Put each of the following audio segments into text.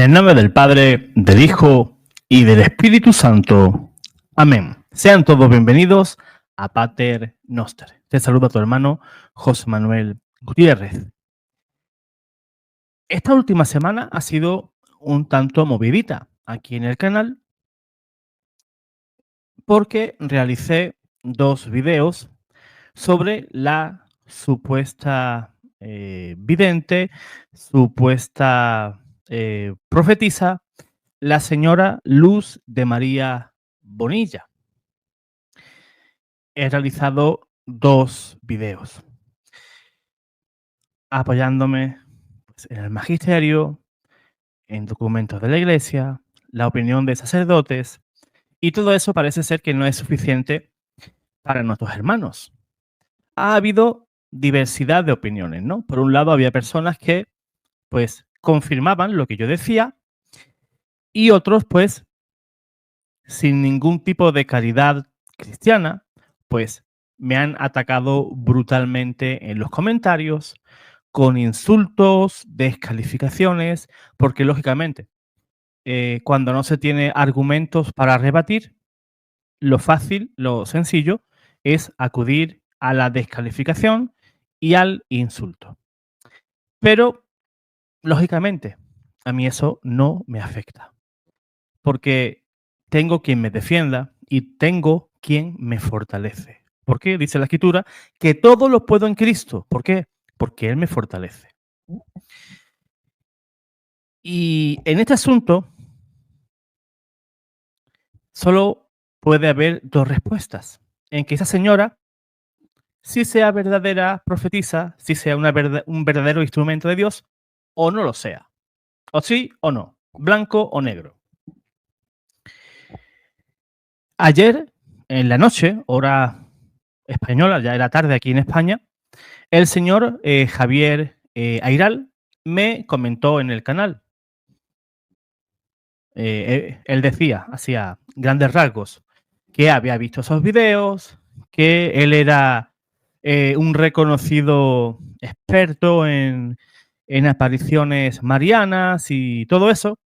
el nombre del Padre, del Hijo y del Espíritu Santo. Amén. Sean todos bienvenidos a Pater Noster. Te saluda tu hermano José Manuel Gutiérrez. Esta última semana ha sido un tanto movidita aquí en el canal porque realicé dos videos sobre la supuesta vidente, supuesta profetisa, la señora Luz de María Bonilla. He realizado dos videos apoyándome pues, en el magisterio, en documentos de la Iglesia, la opinión de sacerdotes, y todo eso parece ser que no es suficiente para nuestros hermanos. Ha habido diversidad de opiniones, ¿no? Por un lado había personas que pues confirmaban lo que yo decía y otros pues sin ningún tipo de caridad cristiana pues me han atacado brutalmente en los comentarios con insultos, descalificaciones, porque lógicamente cuando no se tiene argumentos para rebatir, lo fácil, lo sencillo es acudir a la descalificación y al insulto. Pero lógicamente, a mí eso no me afecta, porque tengo quien me defienda y tengo quien me fortalece. ¿Por qué? Dice la Escritura que todo lo puedo en Cristo. ¿Por qué? Porque Él me fortalece. Y en este asunto solo puede haber dos respuestas. En que esa señora sí sea verdadera profetisa, sí sea un verdadero instrumento de Dios, o no lo sea. O sí o no. Blanco o negro. Ayer, en la noche, hora española, ya era tarde aquí en España, el señor Javier Ayral me comentó en el canal. Él decía, hacía grandes rasgos, que había visto esos videos, que él era un reconocido experto en apariciones marianas y todo eso,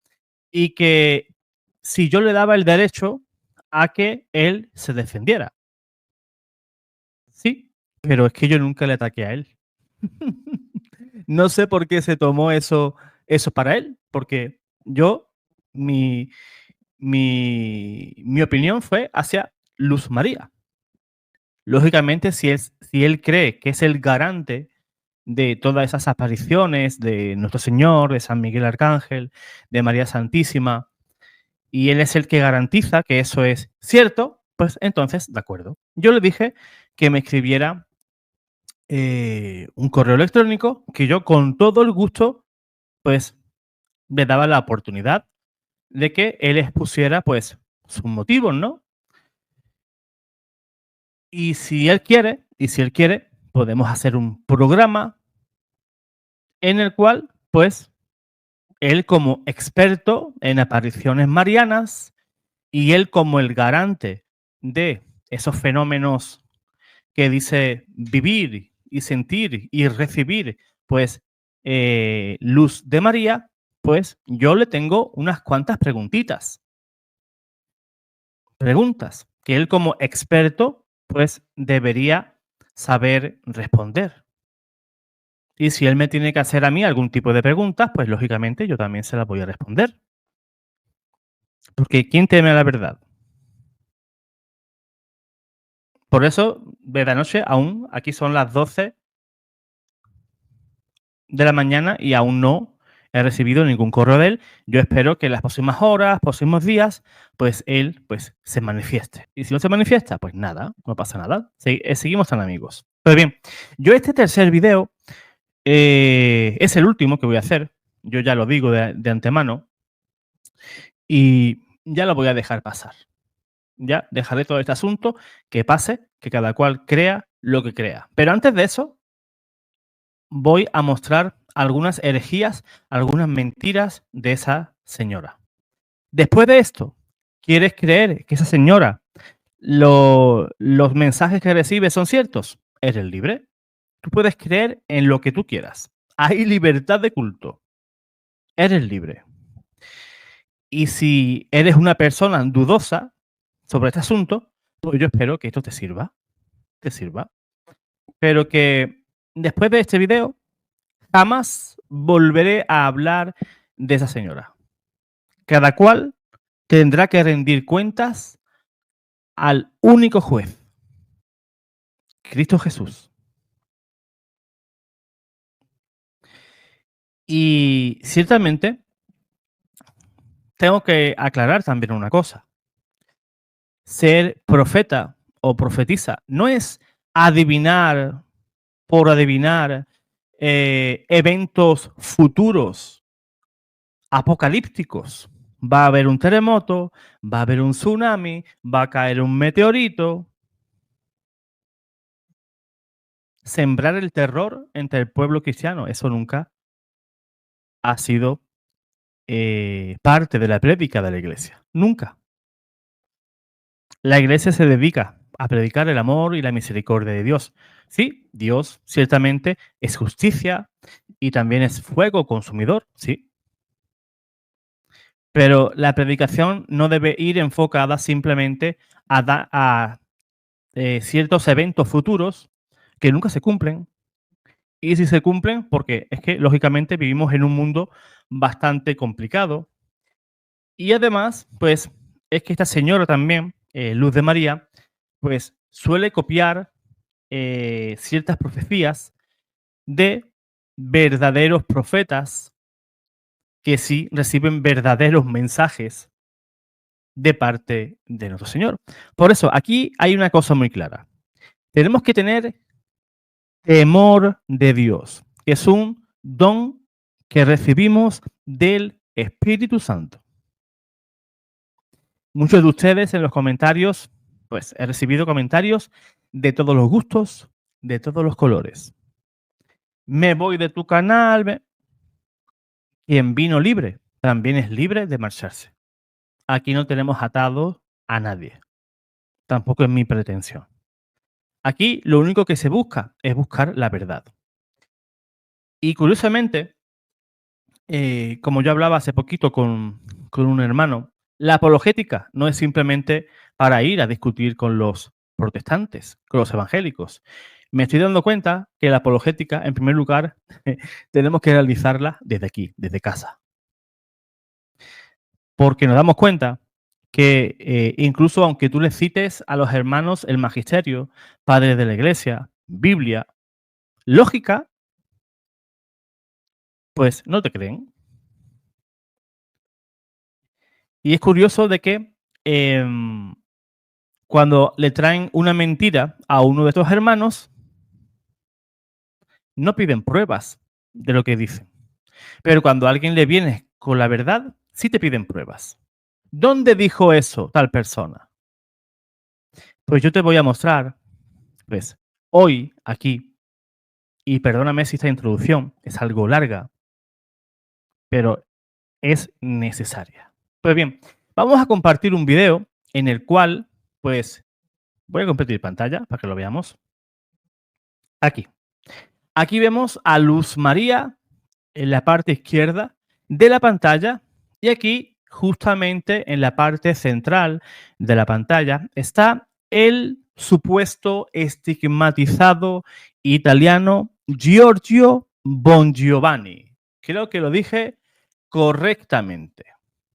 y que si yo le daba el derecho a que él se defendiera. Sí, pero es que yo nunca le ataqué a él. No sé por qué se tomó eso para él, porque yo, mi opinión fue hacia Luz María. Lógicamente, si él cree que es el garante de todas esas apariciones de Nuestro Señor, de San Miguel Arcángel, de María Santísima, y él es el que garantiza que eso es cierto, pues entonces, de acuerdo. Yo le dije que me escribiera un correo electrónico que yo con todo el gusto, pues, le daba la oportunidad de que él expusiera, pues, sus motivos, ¿no? Y si él quiere, podemos hacer un programa en el cual, pues, él como experto en apariciones marianas y él como el garante de esos fenómenos que dice vivir y sentir y recibir, pues, Luz de María, pues yo le tengo unas cuantas preguntitas. Preguntas que él como experto, pues debería saber responder. Y si él me tiene que hacer a mí algún tipo de preguntas, pues lógicamente yo también se las voy a responder. Porque ¿quién teme a la verdad? Por eso, de la noche aún, aquí son las 12 de la mañana y aún no he recibido ningún correo de él. Yo espero que en las próximas horas, próximos días, pues él pues se manifieste. Y si no se manifiesta, pues nada, no pasa nada. Seguimos tan amigos. Pues bien, yo este tercer video es el último que voy a hacer. Yo ya lo digo de antemano. Y ya lo voy a dejar pasar. Ya dejaré todo este asunto que pase, que cada cual crea lo que crea. Pero antes de eso, voy a mostrar algunas herejías, algunas mentiras de esa señora. Después de esto, ¿quieres creer que esa señora, los mensajes que recibe son ciertos? Eres libre. Tú puedes creer en lo que tú quieras. Hay libertad de culto. Eres libre. Y si eres una persona dudosa sobre este asunto, pues yo espero que esto te sirva, pero que después de este video jamás volveré a hablar de esa señora. Cada cual tendrá que rendir cuentas al único juez, Cristo Jesús. Y ciertamente tengo que aclarar también una cosa. Ser profeta o profetisa no es adivinar por adivinar eventos futuros apocalípticos. Va a haber un terremoto, va a haber un tsunami, va a caer un meteorito. Sembrar el terror entre el pueblo cristiano, eso nunca ha sido parte de la prédica de la iglesia. Nunca. La iglesia se dedica a predicar el amor y la misericordia de Dios. Sí, Dios ciertamente es justicia y también es fuego consumidor, sí. Pero la predicación no debe ir enfocada simplemente a ciertos eventos futuros que nunca se cumplen. Y si se cumplen, porque es que lógicamente vivimos en un mundo bastante complicado. Y además, pues es que esta señora también, Luz de María, pues suele copiar ciertas profecías de verdaderos profetas que sí reciben verdaderos mensajes de parte de nuestro Señor. Por eso, aquí hay una cosa muy clara. Tenemos que tener temor de Dios, que es un don que recibimos del Espíritu Santo. Muchos de ustedes en los comentarios, pues he recibido comentarios de todos los gustos, de todos los colores. Me voy de tu canal. Quien vino libre, también es libre de marcharse. Aquí no tenemos atado a nadie. Tampoco es mi pretensión. Aquí lo único que se busca es buscar la verdad. Y curiosamente, como yo hablaba hace poquito con un hermano, la apologética no es simplemente para ir a discutir con los protestantes, con los evangélicos. Me estoy dando cuenta que la apologética, en primer lugar, tenemos que realizarla desde aquí, desde casa. Porque nos damos cuenta que incluso aunque tú le cites a los hermanos el magisterio, padres de la iglesia, Biblia, lógica, pues no te creen. Y es curioso de que cuando le traen una mentira a uno de estos hermanos, no piden pruebas de lo que dicen. Pero cuando alguien le viene con la verdad, sí te piden pruebas. ¿Dónde dijo eso tal persona? Pues yo te voy a mostrar, pues, hoy aquí, y perdóname si esta introducción es algo larga, pero es necesaria. Pues bien, vamos a compartir un video en el cual, pues, voy a compartir pantalla para que lo veamos. Aquí. Aquí vemos a Luz María en la parte izquierda de la pantalla y aquí, justamente en la parte central de la pantalla, está el supuesto estigmatizado italiano Giorgio Bongiovanni. Creo que lo dije correctamente.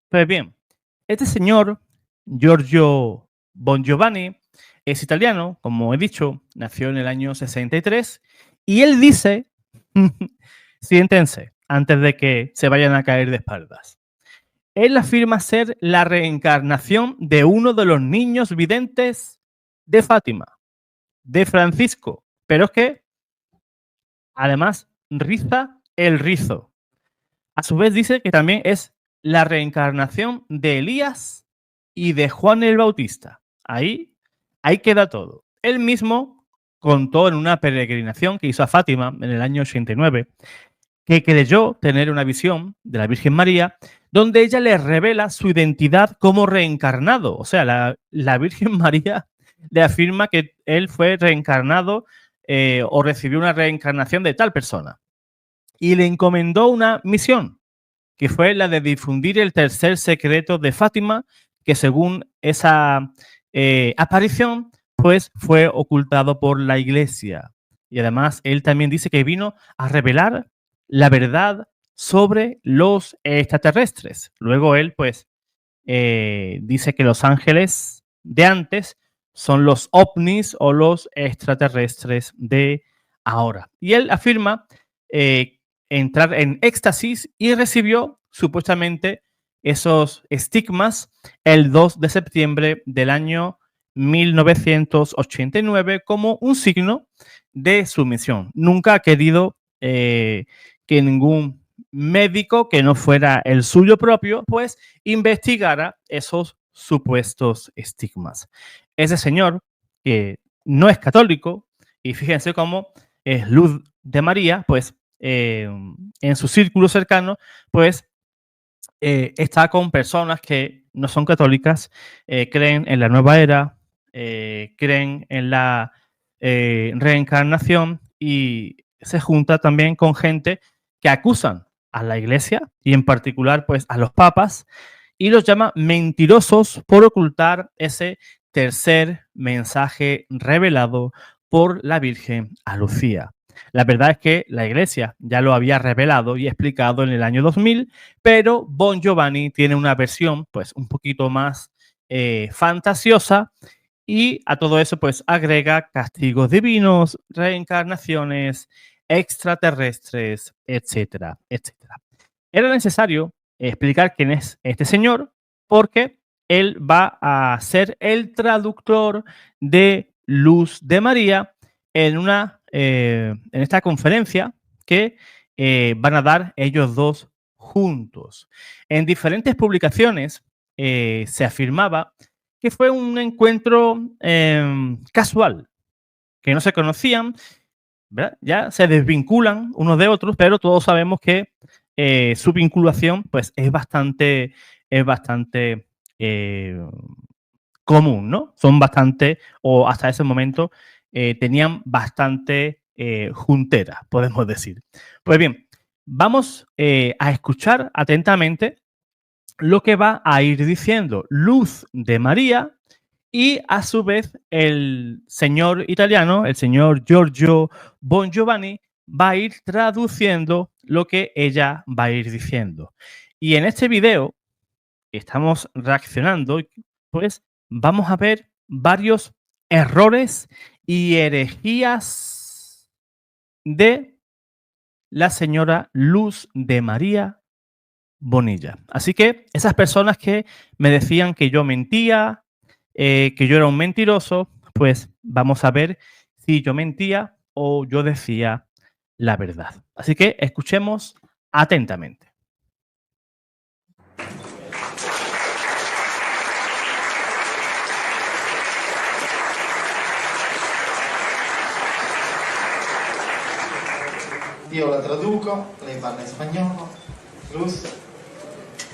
Pues bien, este señor, Giorgio Bongiovanni, es italiano, como he dicho, nació en el año 63 y él dice, siéntense, antes de que se vayan a caer de espaldas. Él afirma ser la reencarnación de uno de los niños videntes de Fátima, de Francisco, pero es que además riza el rizo. A su vez dice que también es la reencarnación de Elías y de Juan el Bautista. Ahí queda todo. Él mismo contó en una peregrinación que hizo a Fátima en el año 89 que creyó tener una visión de la Virgen María donde ella le revela su identidad como reencarnado. O sea, la Virgen María le afirma que él fue reencarnado o recibió una reencarnación de tal persona y le encomendó una misión. que fue la de difundir el tercer secreto de Fátima, que según esa aparición, pues fue ocultado por la Iglesia. Y además, él también dice que vino a revelar la verdad sobre los extraterrestres. Luego él, pues, dice que los ángeles de antes son los ovnis o los extraterrestres de ahora. Y él afirma entrar en éxtasis y recibió supuestamente esos estigmas el 2 de septiembre del año 1989 como un signo de su misión. Nunca ha querido que ningún médico que no fuera el suyo propio, pues investigara esos supuestos estigmas. Ese señor, que no es católico, y fíjense cómo es luz de María, pues en su círculo cercano, pues está con personas que no son católicas, creen en la nueva era, creen en la reencarnación y se junta también con gente que acusan a la iglesia y en particular pues a los papas y los llama mentirosos por ocultar ese tercer mensaje revelado por la Virgen a Lucía. La verdad es que la iglesia ya lo había revelado y explicado en el año 2000, pero Bon Giovanni tiene una versión pues un poquito más fantasiosa y a todo eso pues agrega castigos divinos, reencarnaciones, extraterrestres, etcétera, etcétera. Era necesario explicar quién es este señor porque él va a ser el traductor de Luz de María en esta conferencia que van a dar ellos dos juntos. En diferentes publicaciones se afirmaba que fue un encuentro casual, que no se conocían, ¿verdad? Ya se desvinculan unos de otros, pero todos sabemos que su vinculación pues es bastante común, ¿no? Son bastante, o hasta ese momento tenían bastante juntera, podemos decir. Pues bien, vamos a escuchar atentamente lo que va a ir diciendo Luz de María y a su vez el señor italiano, el señor Giorgio Bon Giovanni, va a ir traduciendo lo que ella va a ir diciendo. Y en este video que estamos reaccionando, pues vamos a ver varios errores y herejías de la señora Luz de María Bonilla. Así que esas personas que me decían que yo mentía, que yo era un mentiroso, pues vamos a ver si yo mentía o yo decía la verdad. Así que escuchemos atentamente. Io la traduco, lei parla in spagnolo. Luz,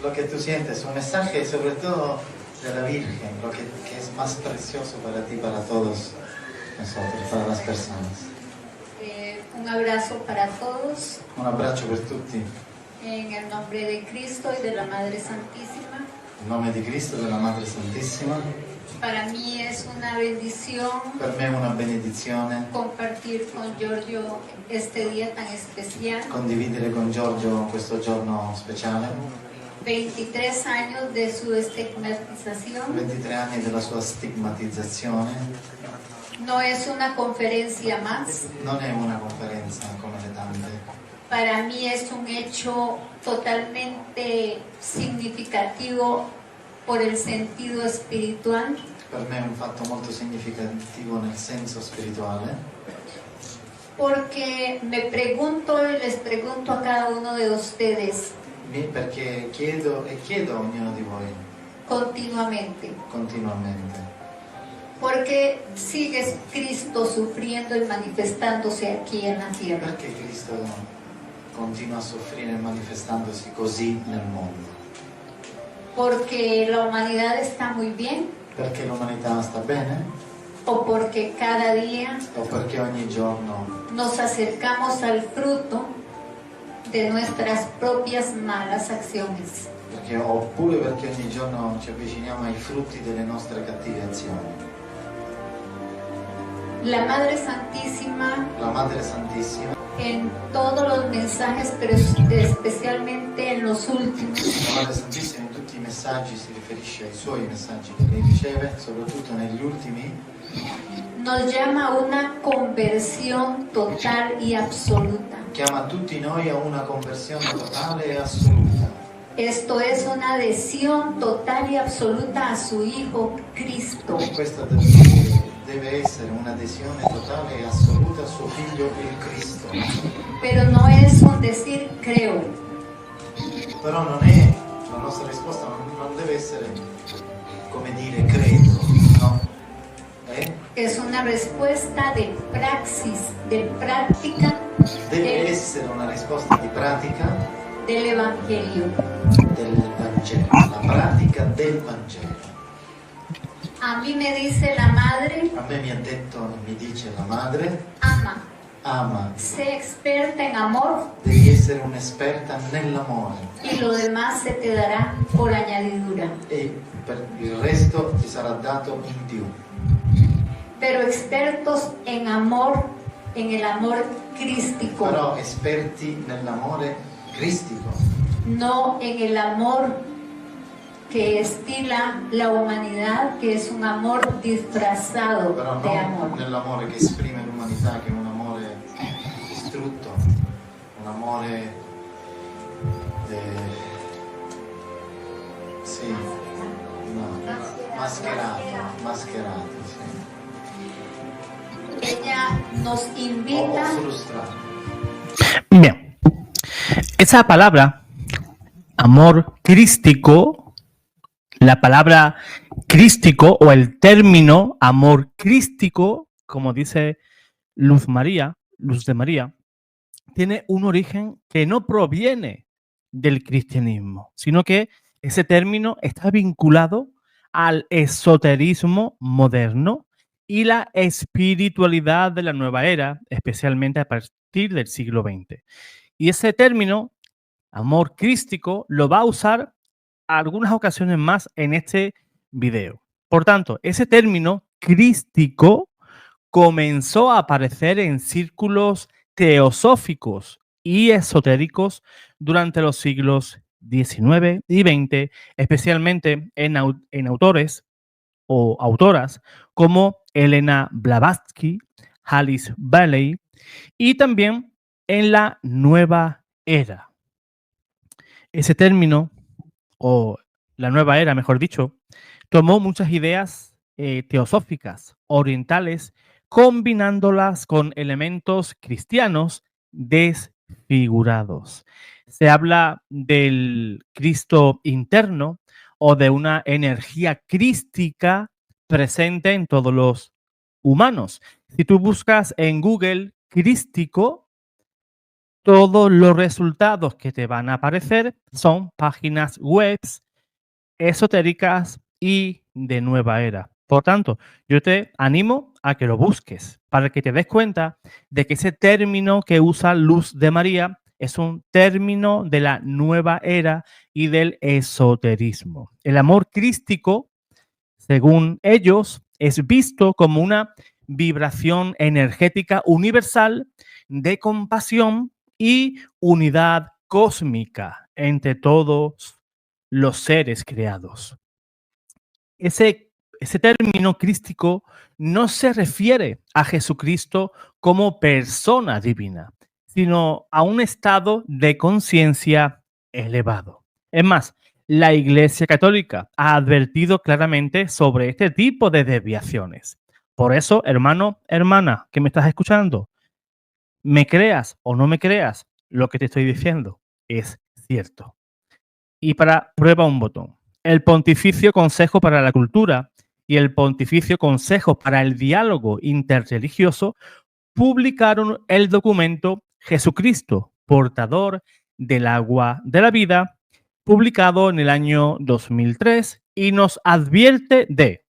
lo que tú sientes, un mensaje sobre todo de la Virgen, lo que es más precioso para ti, para todos nosotros, para las personas. Un abrazo para todos. Un abbraccio per tutti. En el nombre de Cristo y de la Madre Santísima. In nome di Cristo e della Madre Santissima. Para mí es una bendición. Per me è una benedizione. Compartir con Giorgio este día tan especial. Condividere con Giorgio questo giorno speciale. 23 años de su estigmatización. 23 anni della sua stigmatizzazione. No es una conferencia más. Non è una conferenza come le tante. Para mí es un hecho totalmente significativo por el sentido espiritual. Per me è un fatto molto significativo nel senso spirituale. Porque me pregunto y les pregunto a cada uno de ustedes. Perché chiedo a ognuno di voi. Continuamente. ¿Por qué sigue Cristo sufriendo y manifestándose aquí en la tierra? Perché Cristo continua a soffrire e manifestandosi così nel mondo? Porque la humanidad está muy bien. Perché l'umanità sta bene? O porque cada día O perché ogni giorno nos acercamos al fruto de nuestras propias malas acciones. Oppure perché ogni giorno ci avviciniamo ai frutti delle nostre cattive azioni. La Madre Santísima, La Madre Santissima, en todos los mensajes, pero especialmente en los últimos, la Madre Santissima in tutti i messaggi si riferisce ai suoi messaggi che lei riceve, soprattutto negli ultimi, nos llama a una conversión total y absoluta. chiama tutti noi a una conversione totale e assoluta. Esto es una adhesión total y absoluta a su Hijo Cristo. Questa deve essere un'adesione totale e assoluta a suo figlio il Cristo. Pero no es un decir creo. Però non è, la nostra risposta non deve essere come dire credo, no? Es una respuesta de praxis, de práctica Deve essere una risposta di pratica del Evangelio. del Vangelo, la pratica del Vangelo. A mí me dice la madre, A me mi dice la madre, ama, sé experta en amor devi essere un'esperta nell'amore y lo demás se te dará por añadidura. e per il resto ti sarà dato in più. Pero expertos en amor, en el amor crístico, Però esperti nell'amore cristico, no en el amor que estila la humanidad, que es un amor disfrazado però de amor. non nell'amore che esprime l'umanità, che è un amore distrutto, un amore sì, no, mascherato, sì. Ella nos O invita frustrato. Bien, esa palabra, amor crístico, la palabra crístico o el término amor crístico, como dice Luz de María, tiene un origen que no proviene del cristianismo, sino que ese término está vinculado al esoterismo moderno y la espiritualidad de la nueva era, especialmente a partir del siglo XX. Y ese término, amor crístico, lo va a usar algunas ocasiones más en este video. Por tanto, ese término crístico comenzó a aparecer en círculos teosóficos y esotéricos durante los siglos XIX y XX, especialmente en autores o autoras como Elena Blavatsky, Alice Bailey y también en la nueva era. Ese término, o la nueva era, mejor dicho, tomó muchas ideas teosóficas orientales, combinándolas con elementos cristianos desfigurados. Se habla del Cristo interno o de una energía crística presente en todos los humanos. Si tú buscas en Google crístico, todos los resultados que te van a aparecer son páginas web esotéricas y de nueva era. Por tanto, yo te animo a que lo busques para que te des cuenta de que ese término que usa Luz de María es un término de la nueva era y del esoterismo. El amor crístico, según ellos, es visto como una vibración energética universal de compasión y unidad cósmica entre todos los seres creados. Ese término crístico no se refiere a Jesucristo como persona divina, sino a un estado de conciencia elevado. Es más, la Iglesia Católica ha advertido claramente sobre este tipo de desviaciones. Por eso, hermano, hermana, que me estás escuchando, me creas o no me creas, lo que te estoy diciendo es cierto. Y para prueba un botón. El Pontificio Consejo para la Cultura y el Pontificio Consejo para el Diálogo Interreligioso publicaron el documento Jesucristo, portador del agua de la vida, publicado en el año 2003, y nos advierte de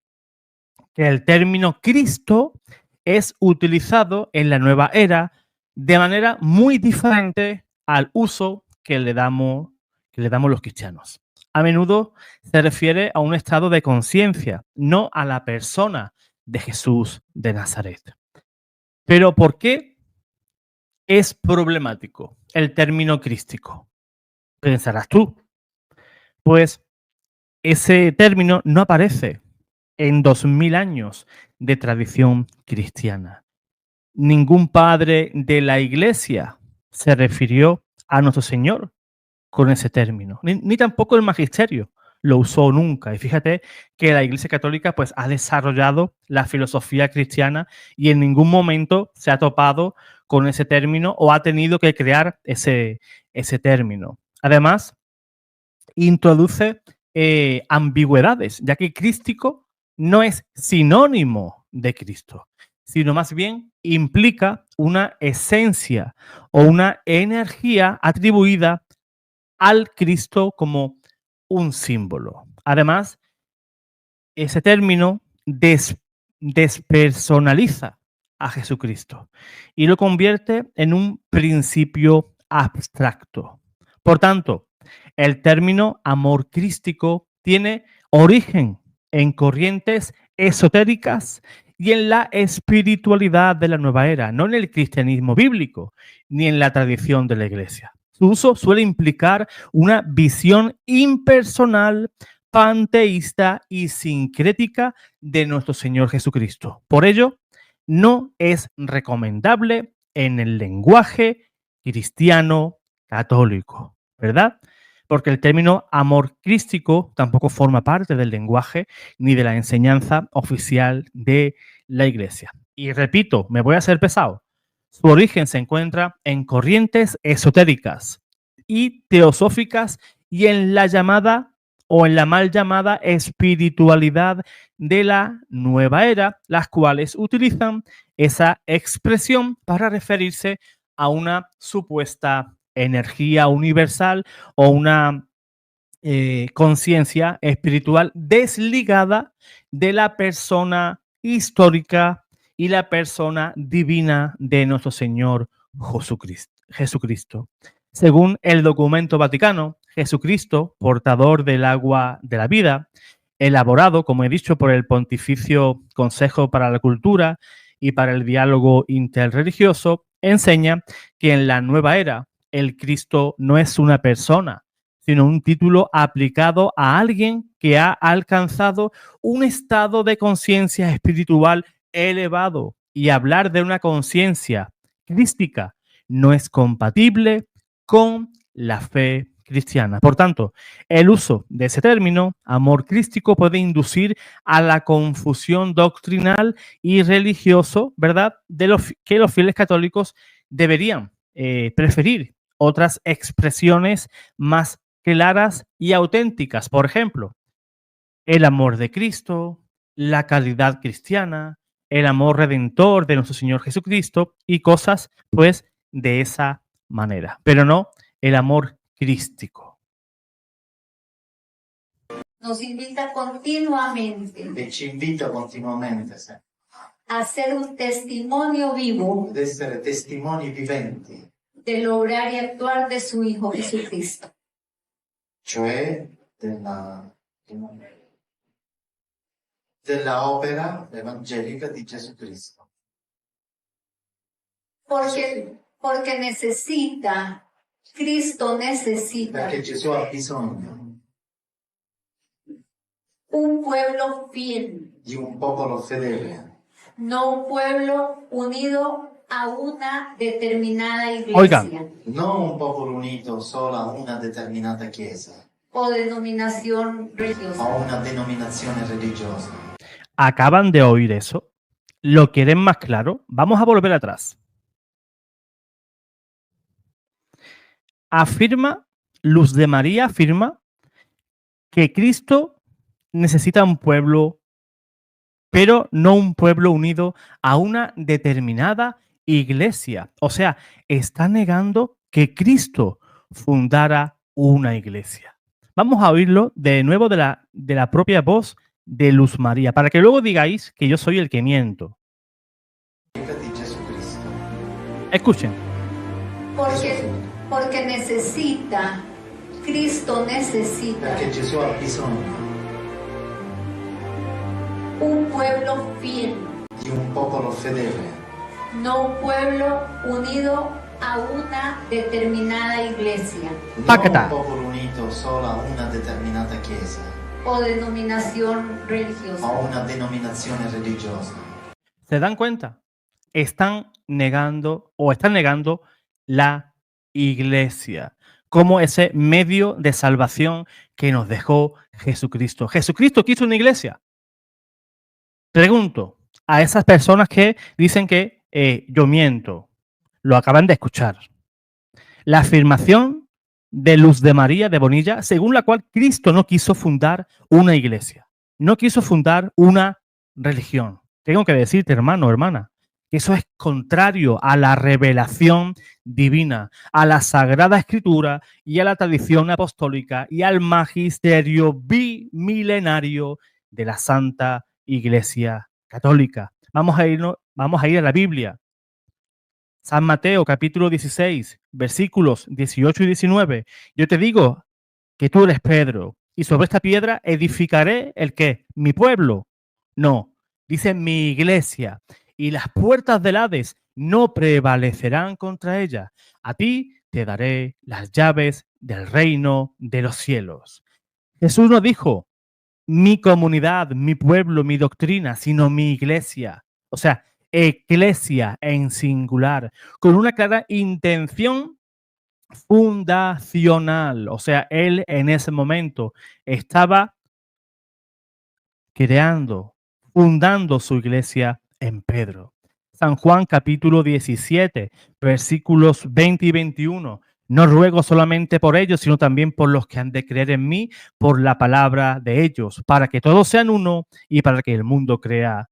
que el término Cristo es utilizado en la nueva era de manera muy diferente al uso que le damos los cristianos. A menudo se refiere a un estado de conciencia, no a la persona de Jesús de Nazaret. Pero ¿por qué es problemático el término crístico? Pensarás tú. Pues ese término no aparece en 2000 años de tradición cristiana. Ningún padre de la Iglesia se refirió a nuestro Señor con ese término, ni tampoco el magisterio lo usó nunca. Y fíjate que la Iglesia Católica pues ha desarrollado la filosofía cristiana y en ningún momento se ha topado con ese término o ha tenido que crear ese término. Además, introduce ambigüedades, ya que crístico no es sinónimo de Cristo, sino más bien implica una esencia o una energía atribuida al Cristo como un símbolo. Además, ese término despersonaliza a Jesucristo y lo convierte en un principio abstracto. Por tanto, el término amor crístico tiene origen en corrientes esotéricas y en la espiritualidad de la nueva era, no en el cristianismo bíblico ni en la tradición de la Iglesia. Su uso suele implicar una visión impersonal, panteísta y sincrética de nuestro Señor Jesucristo. Por ello, no es recomendable en el lenguaje cristiano católico, ¿verdad? Porque el término amor crístico tampoco forma parte del lenguaje ni de la enseñanza oficial de la Iglesia. Y repito, me voy a hacer pesado. Su origen se encuentra en corrientes esotéricas y teosóficas y en la llamada o en la mal llamada espiritualidad de la nueva era, las cuales utilizan esa expresión para referirse a una supuesta energía universal o una conciencia espiritual desligada de la persona histórica y la persona divina de nuestro Señor Jesucristo. Según el documento Vaticano, Jesucristo, portador del agua de la vida, elaborado, como he dicho, por el Pontificio Consejo para la Cultura y para el Diálogo Interreligioso, enseña que en la nueva era el Cristo no es una persona, sino un título aplicado a alguien que ha alcanzado un estado de conciencia espiritual elevado, y hablar de una conciencia crística no es compatible con la fe cristiana. Por tanto, el uso de ese término, amor crístico, puede inducir a la confusión doctrinal y religioso, ¿verdad?, de que los fieles católicos deberían preferir otras expresiones más claras y auténticas. Por ejemplo, el amor de Cristo, la caridad cristiana, el amor redentor de nuestro Señor Jesucristo y cosas, pues, de esa manera, pero no el amor crístico. Nos invita continuamente. E ci invita continuamente, sì, a ser un testimonio vivo ad essere testimoni viventi, del obrar y actuar de su Hijo Jesucristo. cioè della opera evangelica di Gesù Cristo. Porque necesita, Cristo necesita Perché Gesù ha bisogno un pueblo fiel, di un popolo fedele, no un pueblo unido a una determinada iglesia. Oigan. non un popolo unito solo a una determinata chiesa O denominación o religiosa. a una denominazione religiosa. ¿Acaban de oír eso? ¿Lo quieren más claro? Vamos a volver atrás. Luz de María afirma que Cristo necesita un pueblo, pero no un pueblo unido a una determinada iglesia. O sea, está negando que Cristo fundara una iglesia. Vamos a oírlo de nuevo de la propia voz de Luz María, para que luego digáis que yo soy el que miento. Di Gesù Cristo. Escuchen. Porque necesita, Cristo necesita Perché Gesù ha bisogno un pueblo fiel, di un popolo fedele, no un pueblo unido a una determinada iglesia non Pacata. un popolo unito solo a una determinata chiesa, o denominación a religiosa. una denominazione religiosa. ¿Se dan cuenta? Están negando la iglesia como ese medio de salvación que nos dejó Jesucristo. ¿Jesucristo quiso una iglesia? Pregunto a esas personas que dicen que yo miento. Lo acaban de escuchar. La afirmación de Luz de María de Bonilla, según la cual Cristo no quiso fundar una iglesia, no quiso fundar una religión. Tengo que decirte, hermano, hermana, que eso es contrario a la revelación divina, a la Sagrada Escritura y a la tradición apostólica y al magisterio bimilenario de la Santa Iglesia Católica. Vamos a ir a la Biblia. San Mateo, capítulo 16, versículos 18 y 19. Yo te digo que tú eres Pedro, y sobre esta piedra edificaré ¿el qué? ¿Mi pueblo? No, dice mi iglesia, y las puertas del Hades no prevalecerán contra ella. A ti te daré las llaves del reino de los cielos. Jesús no dijo mi comunidad, mi pueblo, mi doctrina, sino mi iglesia. O sea, eclesia en singular, con una clara intención fundacional. O sea, él en ese momento estaba fundando su iglesia en Pedro. San Juan capítulo 17, versículos 20 y 21. No ruego solamente por ellos, sino también por los que han de creer en mí, por la palabra de ellos, para que todos sean uno y para que el mundo crea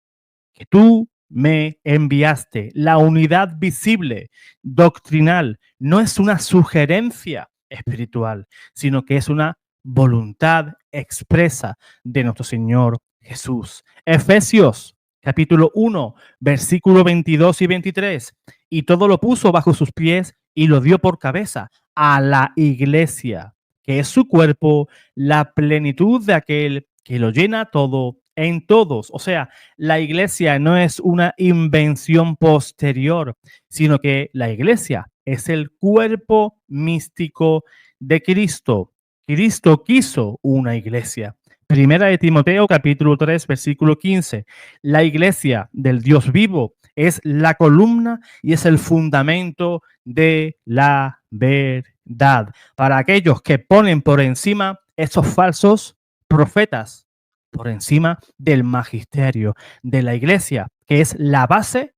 que tú me enviaste. La unidad visible, doctrinal, no es una sugerencia espiritual, sino que es una voluntad expresa de nuestro Señor Jesús. Efesios capítulo 1, versículo 22 y 23. Y todo lo puso bajo sus pies y lo dio por cabeza a la iglesia, que es su cuerpo, la plenitud de aquel que lo llena todo en todos. O sea, la iglesia no es una invención posterior, sino que la iglesia es el cuerpo místico de Cristo. Cristo quiso una iglesia. Primera de Timoteo, capítulo 3, versículo 15. La iglesia del Dios vivo es la columna y es el fundamento de la verdad. Para aquellos que ponen por encima esos falsos profetas, por encima del magisterio de la iglesia, que es la base,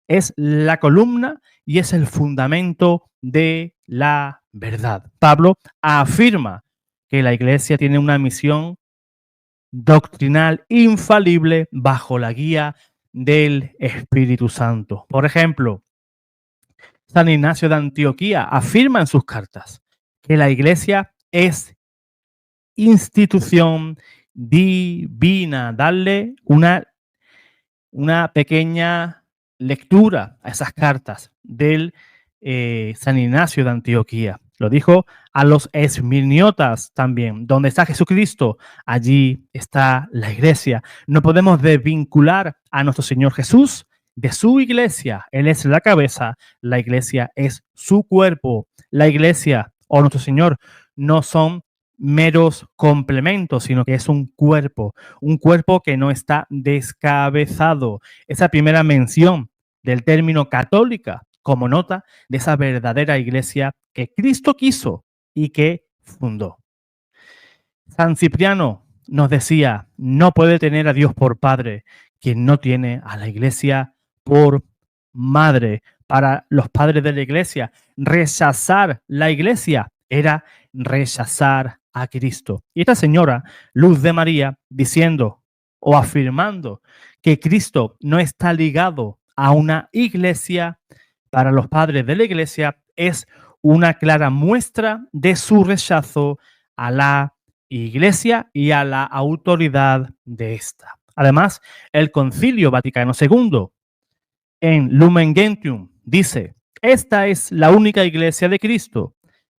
es la columna y es el fundamento de la verdad. Pablo afirma que la iglesia tiene una misión doctrinal infalible bajo la guía del Espíritu Santo. Por ejemplo, San Ignacio de Antioquía afirma en sus cartas que la iglesia es institución divina. Darle una pequeña lectura a esas cartas del San Ignacio de Antioquía. Lo dijo a los esmirniotas también. Donde está Jesucristo, allí está la iglesia. No podemos desvincular a nuestro Señor Jesús de su iglesia. Él es la cabeza, la iglesia es su cuerpo. La iglesia o nuestro Señor no son meros complementos, sino que es un cuerpo que no está descabezado. Esa primera mención del término católica como nota de esa verdadera iglesia que Cristo quiso y que fundó. San Cipriano nos decía, no puede tener a Dios por padre quien no tiene a la iglesia por madre. Para los padres de la iglesia, rechazar la iglesia era rechazar a Cristo. Y esta señora, Luz de María, diciendo o afirmando que Cristo no está ligado a una iglesia, para los padres de la iglesia es una clara muestra de su rechazo a la iglesia y a la autoridad de esta. Además, el Concilio Vaticano II, en Lumen Gentium, dice, esta es la única iglesia de Cristo,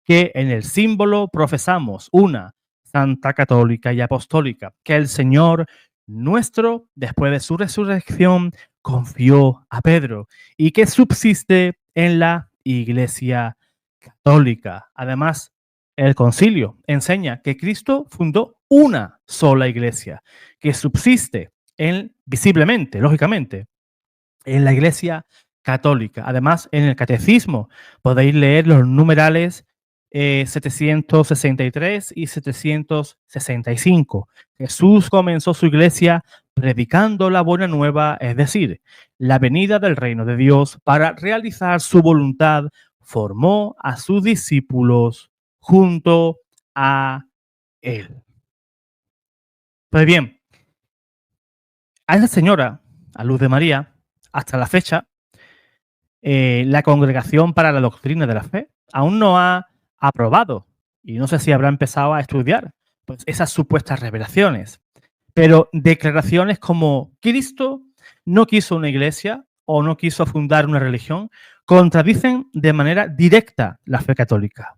que en el símbolo profesamos una santa católica y apostólica, que el Señor nuestro, después de su resurrección, confió a Pedro y que subsiste en la Iglesia católica. Además, el concilio enseña que Cristo fundó una sola iglesia que subsiste visiblemente, lógicamente, en la Iglesia católica. Además, en el catecismo podéis leer los numerales 763 y 765. Jesús comenzó su iglesia predicando la buena nueva, es decir, la venida del reino de Dios para realizar su voluntad. Formó a sus discípulos junto a él. Pues bien, a esta señora, a Luz de María, hasta la fecha, la Congregación para la Doctrina de la Fe aún no ha aprobado, y no sé si habrá empezado a estudiar, pues esas supuestas revelaciones. Pero declaraciones como Cristo no quiso una iglesia o no quiso fundar una religión contradicen de manera directa la fe católica,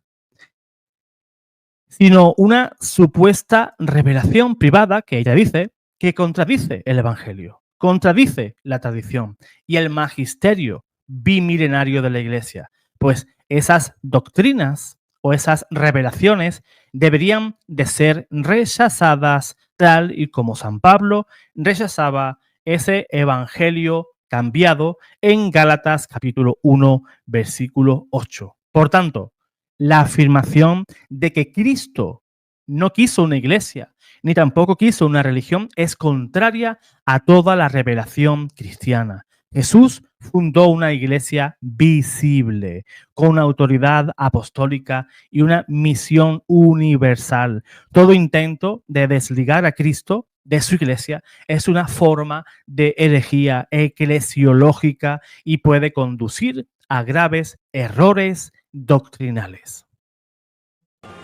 sino una supuesta revelación privada que ella dice que contradice el Evangelio, contradice la tradición y el magisterio bimilenario de la Iglesia. Pues esas doctrinas o esas revelaciones deberían de ser rechazadas tal y como San Pablo rechazaba ese Evangelio cambiado en Gálatas capítulo 1, versículo 8. Por tanto, la afirmación de que Cristo no quiso una iglesia, ni tampoco quiso una religión, es contraria a toda la revelación cristiana. Jesús fundó una iglesia visible, con una autoridad apostólica y una misión universal. Todo intento de desligar a Cristo de su iglesia es una forma de herejía eclesiológica y puede conducir a graves errores doctrinales.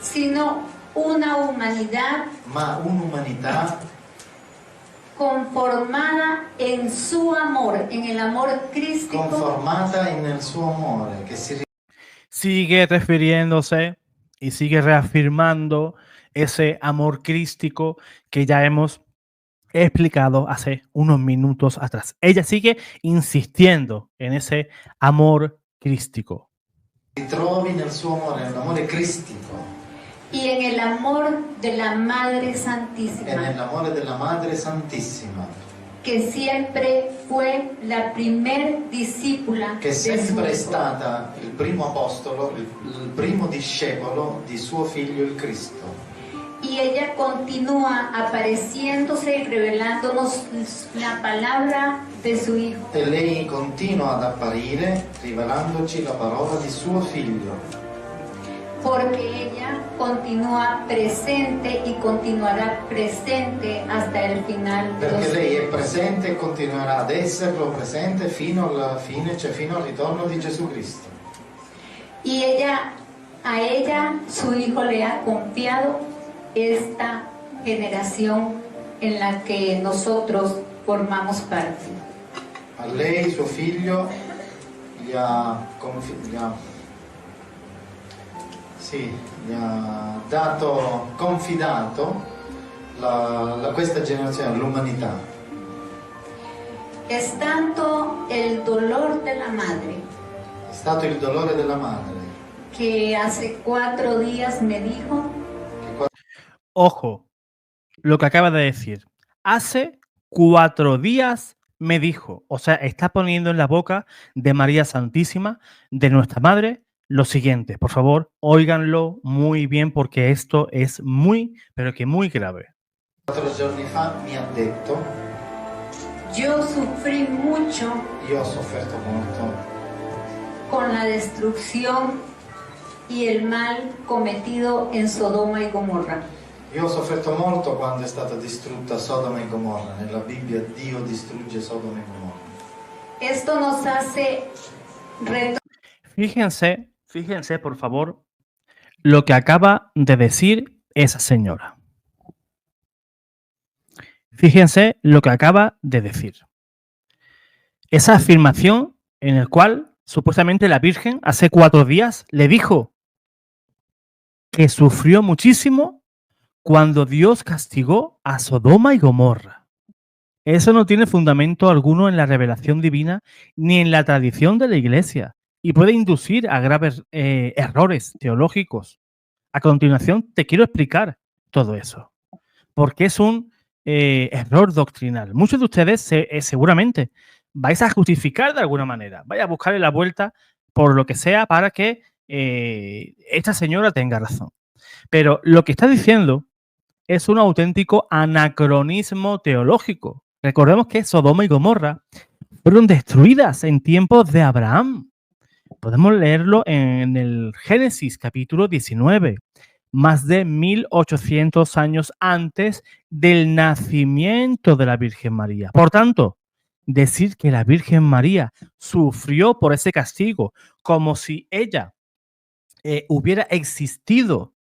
Sino una humanidad ma un'umanità conformada en su amor, en el amor crístico, conformata nel suo amore, che si sigue refiriéndose y sigue reafirmando ese amor crístico que ya hemos explicado hace unos minutos atrás. Ella sigue insistiendo en ese amor crístico. ritrovi nel suo amore, nell'amore cristico y en el amor de la Madre e Santísima, nell'amore della Madre Santissima, que siempre fue la primer discípula che de su sempre è Hijo. stata il primo apostolo, il primo discepolo di suo figlio il Cristo. Y ella continúa apareciéndose y revelándonos la palabra de su Hijo. E lei continua ad apparire rivelandoci la parola di suo figlio, Porque ella continúa presente y continuará presente hasta el final de los perché lei è tiempos. presente e continuerà ad esserlo presente fino alla fine, cioè fino al ritorno di Gesù Cristo. Y a ella, su Hijo le ha confiado esta generación en la que nosotros formamos parte. A lei, suo figlio, gli ha confidato questa generazione, l'umanità. Es tanto el dolor de la madre È stato il dolore della madre que hace 4 días me dijo che Ojo, lo que acaba de decir. Hace 4 días me dijo, o sea, está poniendo en la boca de María Santísima, de nuestra Madre, lo siguiente. Por favor, óiganlo muy bien porque esto es muy, pero que muy grave. 4 giorni fa mi ha detto: yo sufrí mucho io ho sofferto molto con la destrucción y el mal cometido en Sodoma y Gomorra. Io ho sofferto molto quando è stata distrutta Sodoma e Gomorra. Nella Bibbia Dio distrugge Sodoma e Gomorra. Esto nos hace Fíjense, por favor, lo que acaba de decir esa señora. Fíjense lo que acaba de decir. Esa afirmación en la cual supuestamente la Virgen hace 4 días le dijo que sufrió muchísimo cuando Dios castigó a Sodoma y Gomorra. Eso no tiene fundamento alguno en la revelación divina ni en la tradición de la Iglesia y puede inducir a graves errores teológicos. A continuación te quiero explicar todo eso, porque es un error doctrinal. Muchos de ustedes seguramente vais a justificar de alguna manera, vais a buscarle la vuelta por lo que sea para que esta señora tenga razón. Pero lo que está diciendo es un auténtico anacronismo teológico. Recordemos que Sodoma y Gomorra fueron destruidas en tiempos de Abraham. Podemos leerlo en el Génesis capítulo 19, más de 1800 años antes del nacimiento de la Virgen María. Por tanto, decir que la Virgen María sufrió por ese castigo como si ella hubiera existido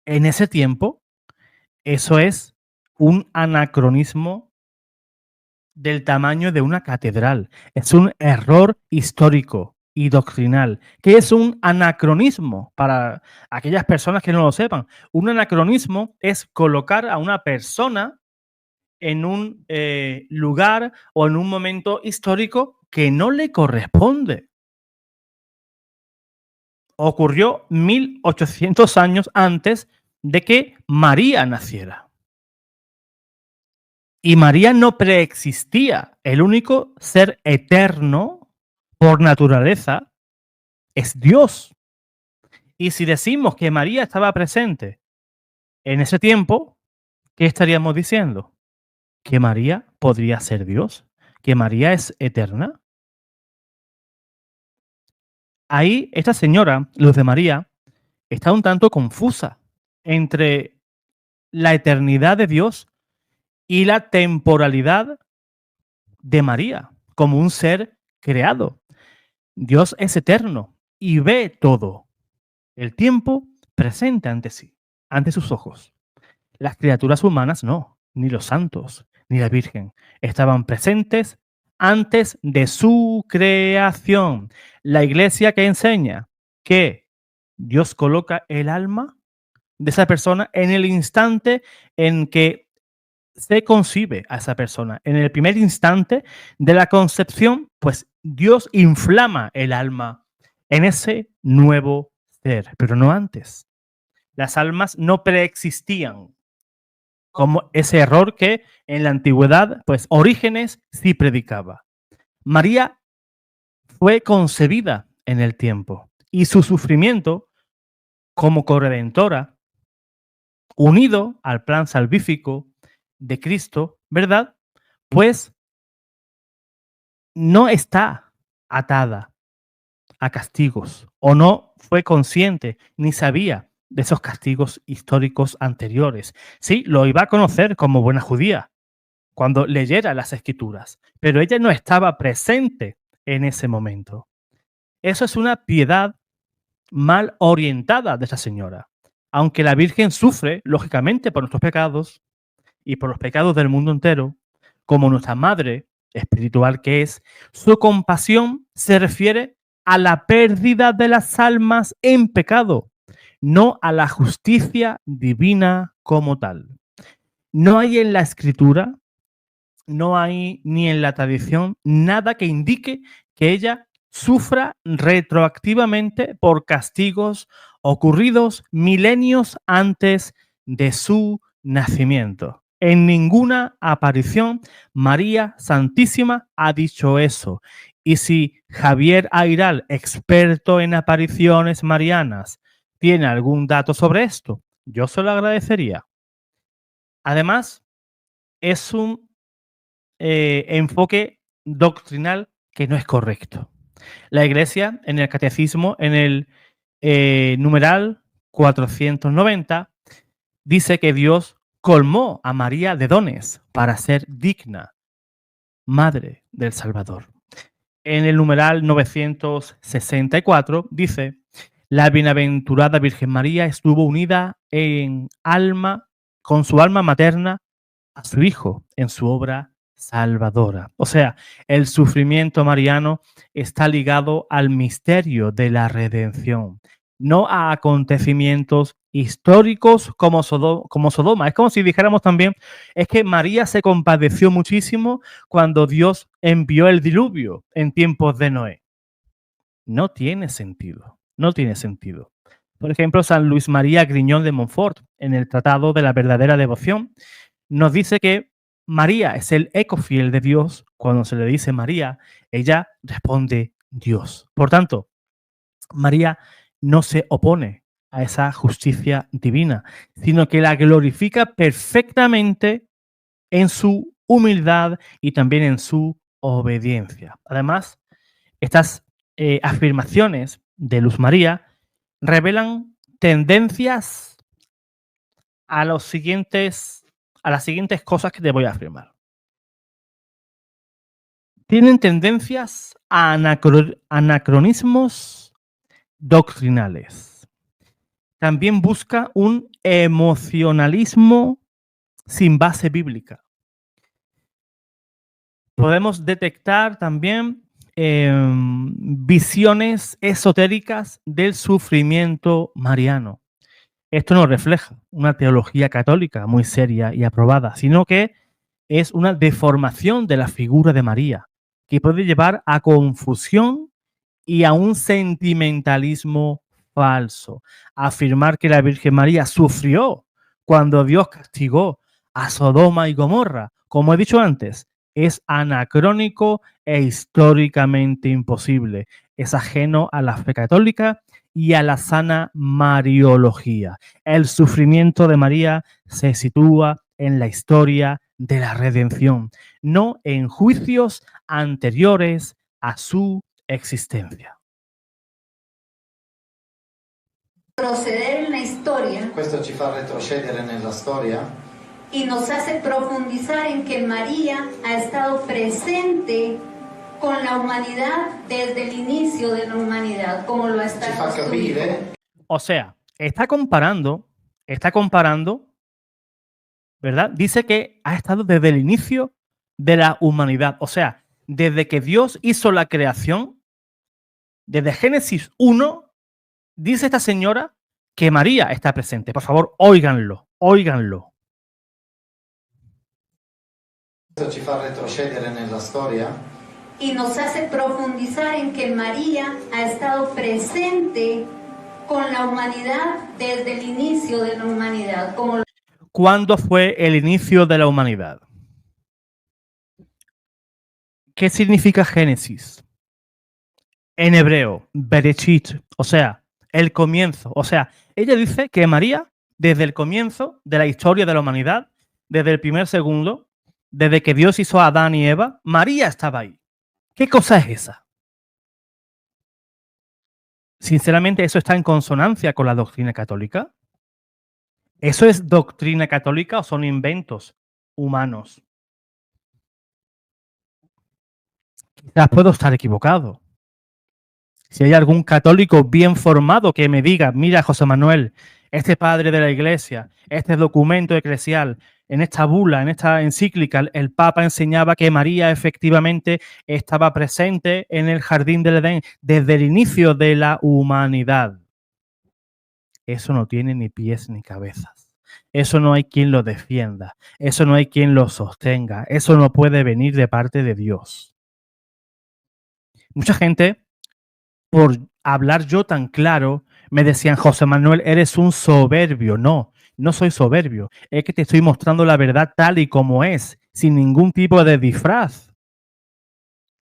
en ese tiempo, eso es un anacronismo del tamaño de una catedral. Es un error histórico y doctrinal. ¿Qué es un anacronismo? Para aquellas personas que no lo sepan, un anacronismo es colocar a una persona en un lugar o en un momento histórico que no le corresponde. Ocurrió 1800 años antes de que María naciera. Y María no preexistía. El único ser eterno por naturaleza es Dios. Y si decimos que María estaba presente en ese tiempo, ¿qué estaríamos diciendo? Que María podría ser Dios, que María es eterna. Ahí esta señora, Luz de María, está un tanto confusa entre la eternidad de Dios y la temporalidad de María como un ser creado. Dios es eterno y ve todo. El tiempo presente ante sí, ante sus ojos. Las criaturas humanas no, ni los santos, ni la Virgen. Estaban presentes antes de su creación. La Iglesia que enseña que Dios coloca el alma de esa persona en el instante en que se concibe a esa persona. En el primer instante de la concepción, pues Dios inflama el alma en ese nuevo ser, pero no antes. Las almas no preexistían, como ese error que en la antigüedad, pues Orígenes sí predicaba. María fue concebida en el tiempo y su sufrimiento como corredentora, unido al plan salvífico de Cristo, ¿verdad? Pues no está atada a castigos o no fue consciente ni sabía de esos castigos históricos anteriores. Sí, lo iba a conocer como buena judía cuando leyera las escrituras, pero ella no estaba presente en ese momento. Eso es una piedad mal orientada de esa señora. Aunque la Virgen sufre, lógicamente, por nuestros pecados y por los pecados del mundo entero, como nuestra madre espiritual que es, su compasión se refiere a la pérdida de las almas en pecado, no a la justicia divina como tal. No hay en la escritura, no hay ni en la tradición nada que indique que ella sufra retroactivamente por castigos ocurridos milenios antes de su nacimiento. En ninguna aparición María Santísima ha dicho eso. Y si Javier Ayral, experto en apariciones marianas, tiene algún dato sobre esto, yo se lo agradecería. Además, es un enfoque doctrinal que no es correcto. La Iglesia, en el Catecismo, en el numeral 490, dice que Dios colmó a María de dones para ser digna madre del Salvador. En el numeral 964 dice: la bienaventurada Virgen María estuvo unida en alma, con su alma materna, a su Hijo en su obra salvadora. O sea, el sufrimiento mariano está ligado al misterio de la redención. no a acontecimientos históricos como Sodoma. Es como si dijéramos también, es que María se compadeció muchísimo cuando Dios envió el diluvio en tiempos de Noé. No tiene sentido, no tiene sentido. Por ejemplo, San Luis María Griñón de Montfort, en el Tratado de la Verdadera Devoción, nos dice que María es el eco fiel de Dios. Cuando se le dice María, ella responde Dios. Por tanto, María no se opone a esa justicia divina, sino que la glorifica perfectamente en su humildad y también en su obediencia. Además, estas afirmaciones de Luz María revelan tendencias a las siguientes cosas que te voy a afirmar. Tienen tendencias a anacronismos doctrinales. También busca un emocionalismo sin base bíblica. Podemos detectar también visiones esotéricas del sufrimiento mariano. Esto no refleja una teología católica muy seria y aprobada, sino que es una deformación de la figura de María, que puede llevar a confusión y a un sentimentalismo falso. Afirmar que la Virgen María sufrió cuando Dios castigó a Sodoma y Gomorra, como he dicho antes, es anacrónico e históricamente imposible. Es ajeno a la fe católica y a la sana mariología. El sufrimiento de María se sitúa en la historia de la redención, no en juicios anteriores a su existencia. Proceder en la historia Questo ci fa retrocedere nella storia y nos hace profundizar en que María ha estado presente con la humanidad desde el inicio de la humanidad, como lo ha ci fa estado capire O sea, está comparando, ¿verdad? Dice que ha estado desde el inicio de la humanidad. O sea, desde que Dios hizo la creación, desde Génesis 1, dice esta señora que María está presente. Por favor, óiganlo, óiganlo. questo ci fa retrocedere nella storia y nos hace profundizar en que María ha estado presente con la humanidad desde el inicio de la humanidad, como ¿Cuándo fue el inicio de la humanidad? ¿Qué significa Génesis? En hebreo, Bereshit, o sea, el comienzo. O sea, ella dice que María, desde el comienzo de la historia de la humanidad, desde el primer segundo, desde que Dios hizo a Adán y Eva, María estaba ahí. ¿Qué cosa es esa? Sinceramente, ¿eso está en consonancia con la doctrina católica? ¿Eso es doctrina católica o son inventos humanos? Quizás puedo estar equivocado. Si hay algún católico bien formado que me diga, mira, José Manuel, este padre de la iglesia, este documento eclesial, en esta bula, en esta encíclica, el Papa enseñaba que María efectivamente estaba presente en el jardín del Edén desde el inicio de la humanidad. Eso no tiene ni pies ni cabezas. Eso no hay quien lo defienda. Eso no hay quien lo sostenga. Eso no puede venir de parte de Dios. Mucha gente, por hablar yo tan claro, me decían, José Manuel, eres un soberbio. No, no soy soberbio. Es que te estoy mostrando la verdad tal y como es, sin ningún tipo de disfraz.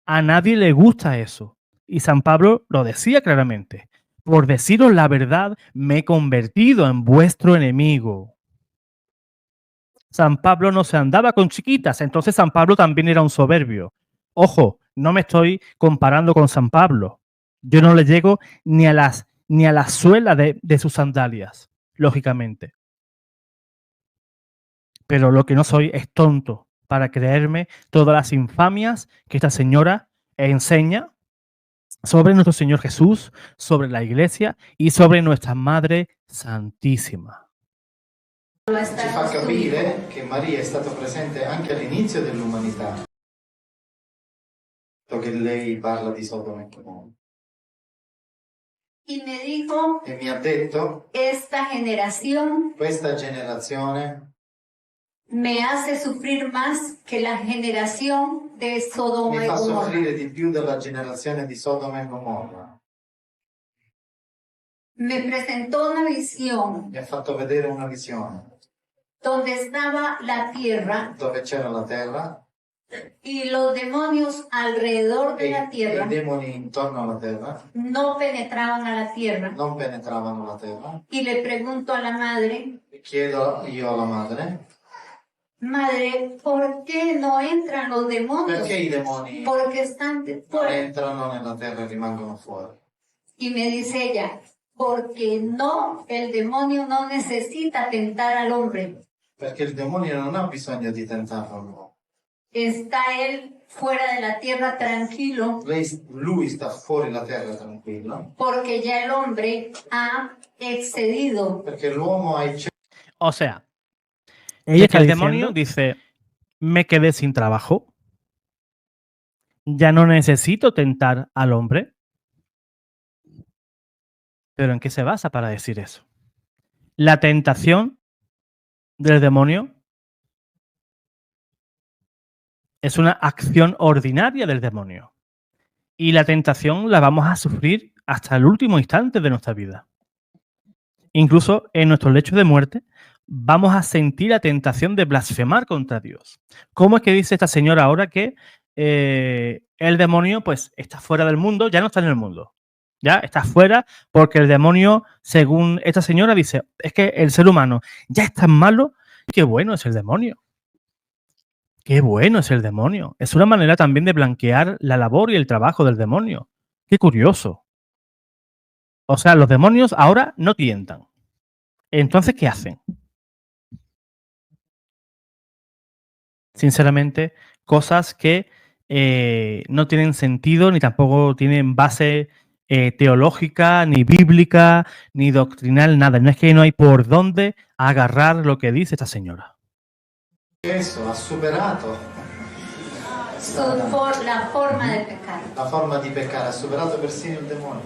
A nadie le gusta eso. Y San Pablo lo decía claramente. Por deciros la verdad, me he convertido en vuestro enemigo. San Pablo no se andaba con chiquitas, entonces San Pablo también era un soberbio. Ojo, no me estoy comparando con San Pablo. Yo no le llego ni a la suela de sus sandalias, lógicamente. Pero lo que no soy es tonto para creerme todas las infamias que esta señora enseña sobre nuestro Señor Jesús, sobre la Iglesia y sobre nuestra Madre Santísima. lo ha ci fa estado capire che Maria è stata presente anche all'inizio dell'umanità. Che lei parla di Sodoma e Gomorra. Y me dijo, e mi ha detto, esta generación questa generazione me hace sufrir más que la generación de mi Sodoma y fa Gomorra. soffrire di più della generazione di Sodoma e Gomorra. Me presentó una visión Mi ha fatto vedere una visione donde estaba la tierra dove c'era la terra y los demonios alrededor de la e i tierra demoni intorno alla terra no penetraban a la tierra. non penetravano la terra. Y le pregunto a la madre, E chiedo io alla madre, madre, ¿por qué no entran los demonios? perché i demoni Porque están de non fuera. entrano nella terra e rimangono fuori? Y me dice ella, porque no, el demonio no necesita tentar al hombre. Perché il demonio non ha bisogno di tentarlo l'uomo. Está él fuera de la tierra tranquilo, Lui sta fuori la terra tranquillo, porque ya el hombre ha excedido. perché l'uomo ha O sea, Ella de está que el diciendo, demonio dice, me quedé sin trabajo, ya no necesito tentar al hombre. ¿Pero en qué se basa para decir eso? La tentación del demonio es una acción ordinaria del demonio. Y la tentación la vamos a sufrir hasta el último instante de nuestra vida. Incluso en nuestro lecho de muerte vamos a sentir la tentación de blasfemar contra Dios. ¿Cómo es que dice esta señora ahora que el demonio pues está fuera del mundo, ya no está en el mundo? Ya está fuera porque el demonio, según esta señora, dice, es que el ser humano ya es tan malo, qué bueno es el demonio. Qué bueno es el demonio. Es una manera también de blanquear la labor y el trabajo del demonio. Qué curioso. O sea, los demonios ahora no tientan. Entonces, ¿qué hacen? Sinceramente, cosas que no tienen sentido ni tampoco tienen base teológica, ni bíblica, ni doctrinal, nada. No es que no hay por dónde agarrar lo que dice esta señora. Eso ha superato La forma de pecar. la forma di peccare, ha superato persino il demonio.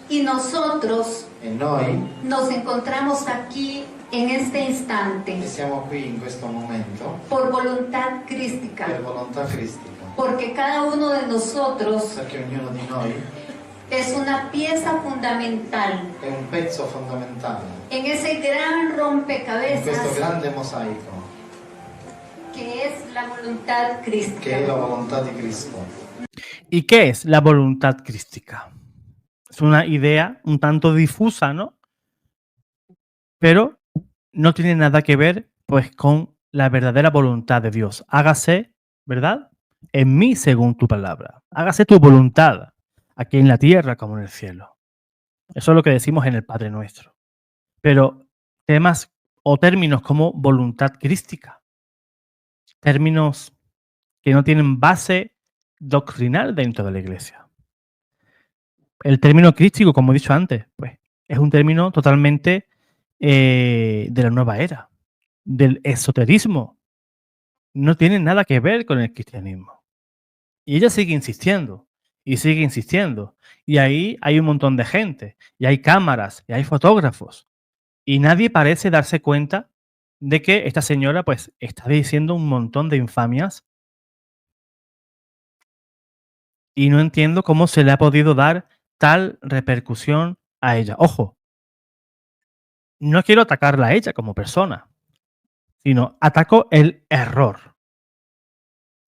Y nosotros E noi nos encontramos aquí en este che instante siamo qui in questo momento por voluntad per crística, volontà cristica, porque cada uno de nosotros perché ognuno di noi es una pieza fundamental è un pezzo fondamentale en ese gran in questo rompecabezas grande mosaico que es la voluntad che è la crística. volontà di Cristo. ¿Y qué es la voluntad crística? Es una idea un tanto difusa, ¿no? Pero no tiene nada que ver, pues, con la verdadera voluntad de Dios. Hágase, ¿verdad? En mí según tu palabra. Hágase tu voluntad, aquí en la tierra como en el cielo. Eso es lo que decimos en el Padre Nuestro. Pero temas o términos como voluntad crística, términos que no tienen base doctrinal dentro de la Iglesia. El término crístico, como he dicho antes, pues es un término totalmente de la nueva era, del esoterismo. No tiene nada que ver con el cristianismo. Y ella sigue insistiendo y sigue insistiendo. Y ahí hay un montón de gente, y hay cámaras, y hay fotógrafos. Y nadie parece darse cuenta de que esta señora pues está diciendo un montón de infamias. Y no entiendo cómo se le ha podido dar tal repercusión a ella. Ojo, no quiero atacarla a ella como persona, sino ataco el error.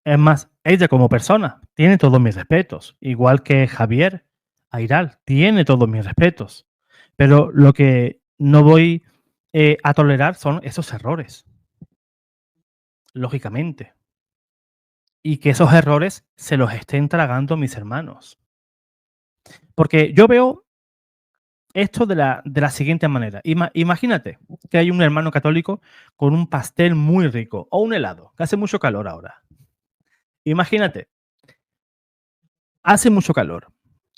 Es más, ella como persona tiene todos mis respetos, igual que Javier Ayral tiene todos mis respetos. Pero lo que no voy a tolerar son esos errores, lógicamente. Y que esos errores se los estén tragando mis hermanos. Porque yo veo esto de la siguiente manera. Imagínate que hay un hermano católico con un pastel muy rico o un helado, que hace mucho calor ahora. Imagínate, hace mucho calor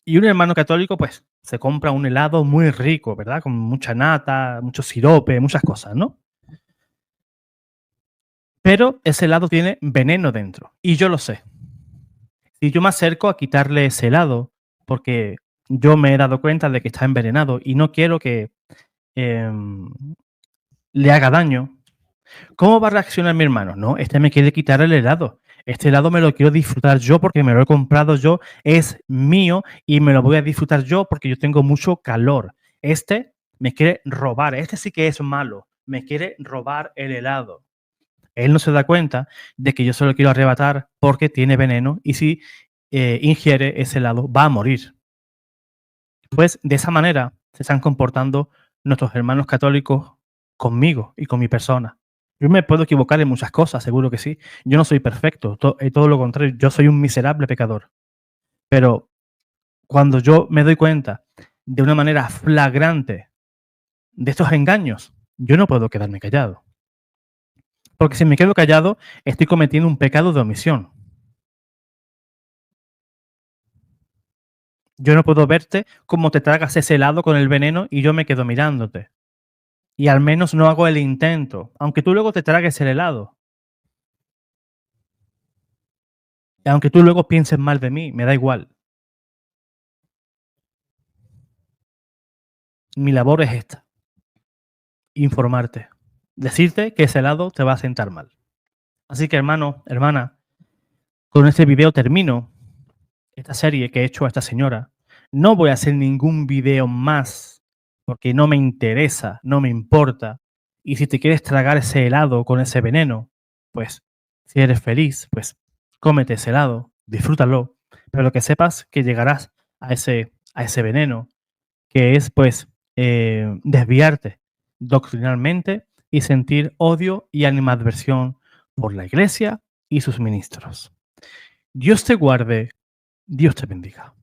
y un hermano católico pues se compra un helado muy rico, ¿verdad? Con mucha nata, mucho sirope, muchas cosas, ¿no? Pero ese helado tiene veneno dentro y yo lo sé. Si yo me acerco a quitarle ese helado porque yo me he dado cuenta de que está envenenado y no quiero que le haga daño. ¿Cómo va a reaccionar mi hermano? No, este me quiere quitar el helado. Este helado me lo quiero disfrutar yo porque me lo he comprado yo, es mío y me lo voy a disfrutar yo porque yo tengo mucho calor. Este me quiere robar, este sí que es malo, me quiere robar el helado. Él no se da cuenta de que yo se lo quiero arrebatar porque tiene veneno y si ingiere ese helado va a morir. Pues de esa manera se están comportando nuestros hermanos católicos conmigo y con mi persona. Yo me puedo equivocar en muchas cosas, seguro que sí. Yo no soy perfecto, todo lo contrario, yo soy un miserable pecador. Pero cuando yo me doy cuenta de una manera flagrante de estos engaños, yo no puedo quedarme callado. Porque si me quedo callado, estoy cometiendo un pecado de omisión. Yo no puedo verte cómo te tragas ese helado con el veneno y yo me quedo mirándote. Y al menos no hago el intento, aunque tú luego te tragues el helado. Y aunque tú luego pienses mal de mí, me da igual. Mi labor es esta, informarte, decirte que ese helado te va a sentar mal. Así que hermano, hermana, con este video termino esta serie que he hecho a esta señora. No voy a hacer ningún video más porque no me interesa, no me importa. Y si te quieres tragar ese helado con ese veneno, pues si eres feliz, pues cómete ese helado, disfrútalo, pero lo que sepas que llegarás a ese veneno, que es pues desviarte doctrinalmente y sentir odio y animadversión por la iglesia y sus ministros. Dios te guarde, Dios te bendiga.